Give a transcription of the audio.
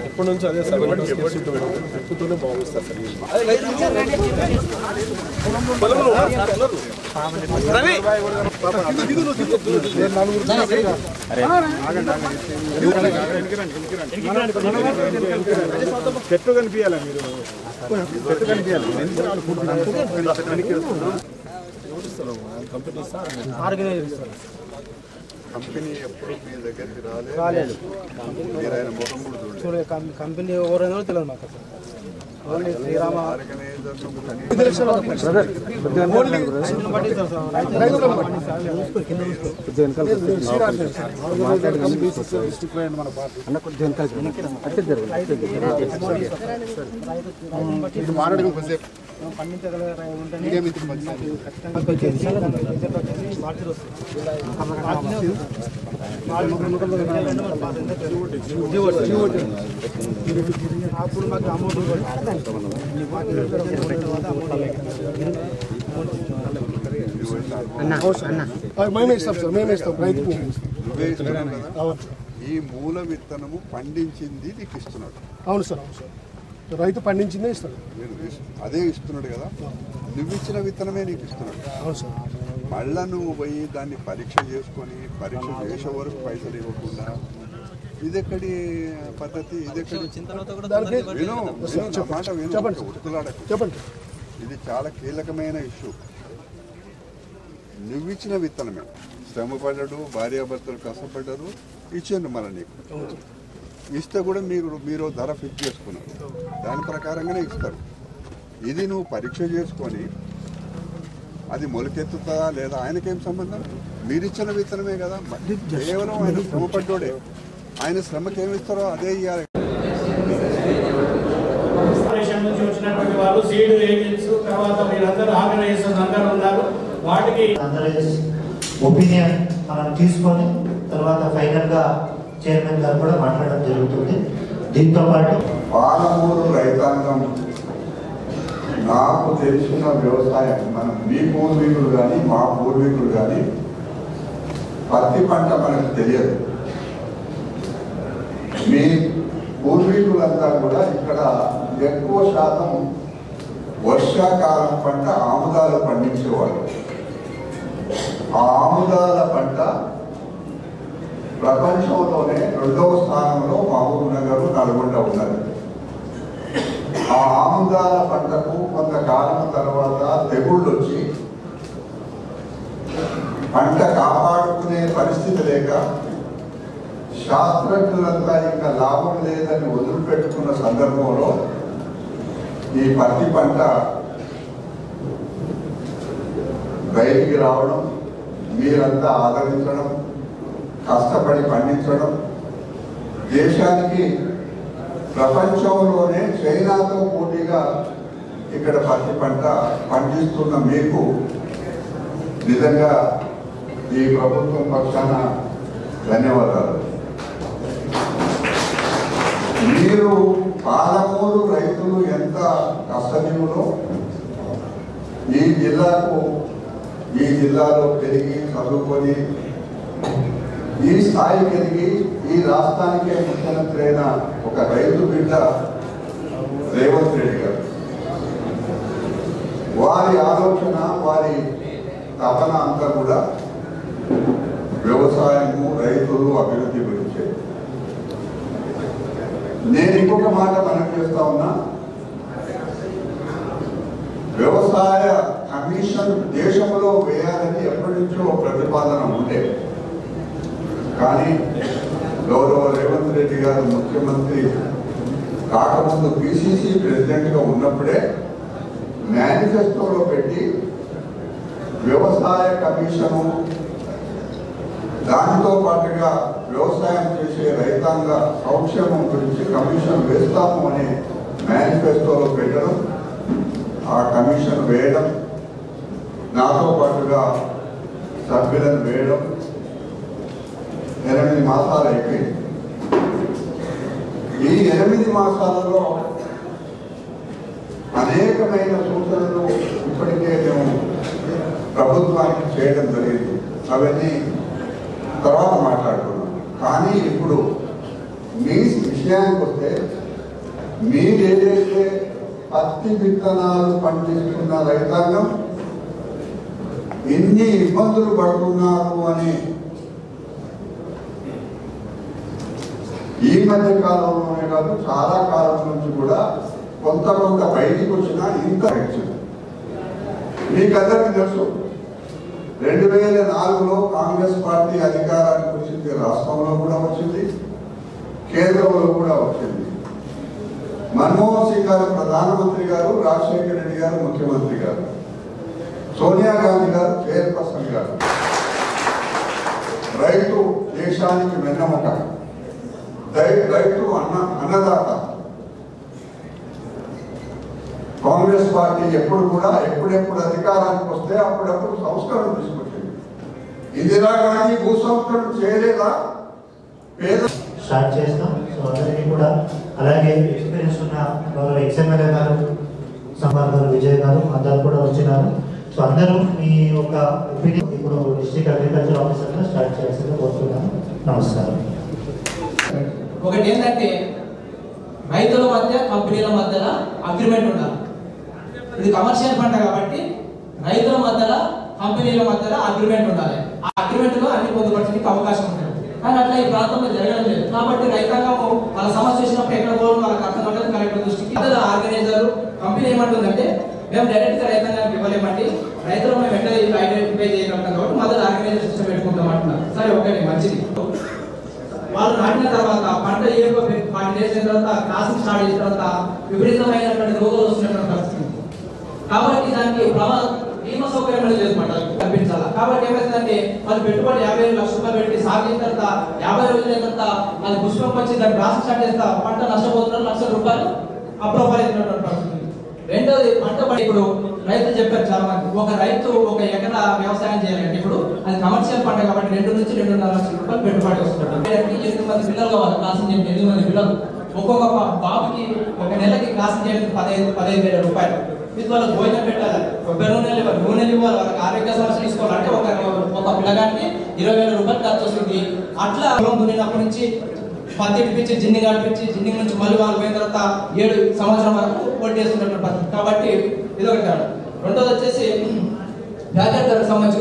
ఎప్పటి నుంచి అదే సార్ ఎక్కుతూనే భావిస్తారు చెట్టు కనిపించాలా మీరు చెట్టు కనిపించాలి కంపెనీ ఎప్పుడు మీ దగ్గరికి రాలేదు మీరు ఆయన ముఖం కూడా చూడలేదు కంపెనీ ఎవరైనా తెలియదు మాకు శ్రీరామ అప్పుడు మాకు అమౌంట్ ఈ మూల విత్తనము పండించింది నీకు ఇస్తున్నాడు. అవును సార్, అవును సార్, రైతు పండించిందే ఇస్తాడు. అదే ఇస్తున్నాడు కదా, నువ్వు ఇచ్చిన విత్తనమే నీకు ఇస్తున్నాడు. అవును సార్. మళ్ళా నువ్వు పోయి దాన్ని పరీక్ష చేసుకొని పరీక్ష చేసే వరకు పైసలు ఇవ్వకుండా ఇదెక్కడి పద్ధతి? చెప్పండి. ఇది చాలా కీలకమైన ఇష్యూ. నువ్విచ్చిన విత్తనమే, శ్రమపడ్డాడు, భార్యాభర్తలు కష్టపడ్డారు, ఇచ్చిండు మళ్ళీ నీకు. ఇస్తే కూడా మీరు ధర ఫిక్స్ చేసుకున్నారు, దాని ప్రకారంగానే ఇస్తారు. ఇది నువ్వు పరీక్ష చేసుకొని అది మొలకెత్తుతుందా లేదా ఆయనకేం సంబంధం? మీరిచ్చిన విత్తనమే కదా, కేవలం ఆయన శ్రమపడ్డోడే, ఆయన శ్రమకి ఏమి ఇస్తారో అదే ఇవ్వాలి. నుంచి వచ్చినటువంటి వాళ్ళు సీడ్ ఏజెంట్స్, తర్వాత వీళ్ళందరూ ఆర్గనైజేషన్స్ అందరూ ఉన్నారు. వాటికి ఒపీనియన్ మనం తీసుకొని తర్వాత ఫైనల్ గా చైర్మన్ గారు కూడా మాట్లాడడం జరుగుతుంది. దీంతో పాటు పాలమూరు రైతాంగం, నాకు తెలిసిన వ్యవసాయం, మీ పూర్వీకులు కానీ మా పూర్వీకులు కానీ పత్తి పంట మనకు తెలియదు. మీ పూర్వీకులంతా కూడా ఇక్కడ ఎక్కువ శాతం వర్షాకాలం పంట ఆముదాలు పండించేవాళ్ళు. ఆ ఆముదాల పంట ప్రపంచంలోనే 2వ స్థానంలో మహబూబ్ నగర్, నల్గొండ ఉన్నది. ఆ ఆముదాల పంటకు కొంతకాలం తర్వాత తెగుళ్ళు వచ్చి పంట కాపాడుకునే పరిస్థితి లేక శాస్త్రజ్ఞులంతా ఇంకా లాభం లేదని వదిలిపెట్టుకున్న సందర్భంలో ఈ పత్తి పంట బయటికి రావడం, మీరంతా ఆదరించడం, కష్టపడి పండించడం, దేశానికి ప్రపంచంలోనే చైనాతో పోటీగా ఇక్కడ పత్తి పంట పండిస్తున్న మీకు నిజంగా ఈ ప్రభుత్వం పక్షాన ధన్యవాదాలు. మీరు పాలమూరు రైతులు ఎంత కష్టజీవులో ఈ జిల్లాలో పెరిగి చదువుకొని ఈ స్థాయికి ఎదిగి ఈ రాష్ట్రానికే ముఖ్యమంత్రి అయిన ఒక రైతు బిడ్డ రేవంత్ రెడ్డి గారు, వారి ఆలోచన, వారి తపన అంతా కూడా వ్యవసాయము, రైతులు, అభివృద్ధి గురించే. నేను ఇంకొక మాట మనం చేస్తా ఉన్నా, వ్యవసాయ కమిషన్ దేశంలో వేయాలని ఎప్పటి నుంచో ప్రతిపాదన ఉండే, కానీ గౌరవ రేవంత్ రెడ్డి గారు ముఖ్యమంత్రి కాకముందు పిసిసి ప్రెసిడెంట్గా ఉన్నప్పుడే మేనిఫెస్టోలో పెట్టి వ్యవసాయ కమిషను, దానితో పాటుగా వ్యవసాయం చేసే రైతాంగ సంక్షేమం గురించి కమిషన్ వేస్తాము అనే మేనిఫెస్టోలో పెట్టడం, ఆ కమిషన్ వేయడం, నాతో పాటుగా సభ్యులను వేయడం 8 మాసాలు అయిపోయింది. ఈ 8 మాసాలలో అనేకమైన సూచనలు ఇప్పటికే మేము ప్రభుత్వానికి చేయడం జరిగింది. అవన్నీ తర్వాత మాట్లాడుకున్నాం. కానీ ఇప్పుడు మీ విషయానికి వస్తే మీరు ఏదైతే పత్తి విత్తనాలు పండిస్తున్న రైతాంగం ఎన్ని ఇబ్బందులు పడుతున్నారు అని ఈ మధ్య కాలంలోనే కాదు చాలా కాలం నుంచి కూడా కొంత బయటికి వచ్చినా ఇంత మీకందరికీ తెలుసు 2004లో కాంగ్రెస్ పార్టీ అధికారానికి వచ్చింది, రాష్ట్రంలో కూడా వచ్చింది, కేంద్రంలో కూడా వచ్చింది. మన్మోహన్ సింగ్ గారు ప్రధానమంత్రి గారు, రాజశేఖర రెడ్డి గారు ముఖ్యమంత్రి గారు, సోనియా గాంధీ గారు చైర్పర్సన్ గారు. రైతు దేశానికి వెన్నెముక, రైతు అన్నదాత. కాంగ్రెస్ పార్టీ ఎప్పుడెప్పుడు అధికారానికి వస్తే అప్పుడప్పుడు సంస్కరణ తీసుకొచ్చింది. ఇందిరాగాంధీ భూ సంస్కరణ చేయలేదా? స్టార్ట్ చేస్తాం. సో అందరికీ కూడా అలాగే ఎక్స్పీరియన్స్ ఉన్న గౌరవ ఎక్స్ఎమ్మెల్యే గారు, సంబార్ గారు, విజయ్ గారు అందరూ కూడా వచ్చినారు. సో అందరూ మీ యొక్క ఒపీనియన్ ఇప్పుడు డిస్ట్రిక్ట్ అగ్రికల్చర్ ఆఫీసర్గా స్టార్ట్ చేయాల్సిందిగా కోరుతున్నాను. నమస్కారం. ఒకటి ఏంటంటే రైతుల మధ్య కంపెనీల మధ్యలో అగ్రిమెంట్ ఉండాలి. ఇది కమర్షియల్ పంట కాబట్టి రైతుల మధ్యలో కంపెనీల మధ్యలో అగ్రిమెంట్ ఉండాలి. ఆ అగ్రిమెంట్ లో అన్ని పొందుపరచడానికి అవకాశం ఉంటుంది. కానీ అట్లా ఈ ప్రాంతంలో జరగడం లేదు. కాబట్టి రైతాంగం వాళ్ళ సమస్య వచ్చినప్పుడు ఎక్కడ పోవడం వాళ్ళకి అర్థం ఉంటుంది. కలెక్టర్ దృష్టికి ఆర్గనైజర్ కంపెనీ ఏమంటుందంటే మేము డైరెక్ట్ గా రైతాంగానికి ఇవ్వలేమండి, రైతులు మేము వెంటనే ఐడెంటిఫై చేయగలుగుతాం కాబట్టి మొదలు ఆర్గనైజర్ సిస్టమ్ పెట్టుకుంటాం అంటున్నారు. సరే ఓకే, మంచిది. వాళ్ళు నాటిన తర్వాత పంట 40 డేస్ అయిన తర్వాత క్రాసింగ్ స్టార్ట్ చేసిన తర్వాత విపరీతమైనటువంటి రోగాలు వస్తున్నటువంటి పరిస్థితి. కాబట్టి దానికి బీమా సౌకర్యం అనేది లేదు, పంటలకు కల్పించాలి. కాబట్టి ఏమైందంటే వాళ్ళు పెట్టుబడి 50 లక్షల రూపాయలు పెట్టి సాగు చేసిన తర్వాత 50 రోజులు అయిన తర్వాత అది పుష్పం వచ్చి దాన్ని క్రాసింగ్ స్టార్ట్ చేస్తా పంట నష్టపోతున్నారు, లక్షల రూపాయలు అప్రూవల్ పరిస్థితి. రెండోది పంట ఇప్పుడు రైతులు చెప్పారు చాలా మంది, ఒక రైతు ఒక ఎకరా వ్యవసాయం చేయాలంటే ఇప్పుడు అది కమర్షియల్ పంట కాబట్టి 2 నుంచి 2.5 లక్షల రూపాయలు పెట్టుబడి వస్తున్నారు. 8 మంది పిల్లలు కావాలి క్లాసింగ్ చేయడం, 8 మంది పిల్లలు. ఒక్కొక్క బాబుకి ఒక నెలకి క్లాసింగ్ చేయడం 15,000 రూపాయలు. ఇది వాళ్ళకి భోజనం పెట్టాలి, కొబ్బరి నూనెలు ఇవ్వాలి, వాళ్ళకి ఆరోగ్య సమస్యలు తీసుకోవాలి. అంటే ఒక పిల్లగానికి 20,000 రూపాయలు ఖర్చు వస్తుంది. అట్లా దున్నినప్పటి నుంచి పత్తి ఇప్పించి జిన్నింగ్ ఆడిపించి జిన్నింగ్ నుంచి మళ్ళీ వాళ్ళు పోయిన తర్వాత 7 సంవత్సరం వరకు కొట్టేస్తున్నటువంటి పరిస్థితి. కాబట్టి ఇదొకటి. రెండోది వచ్చేసి వ్యాపార సంబంధించి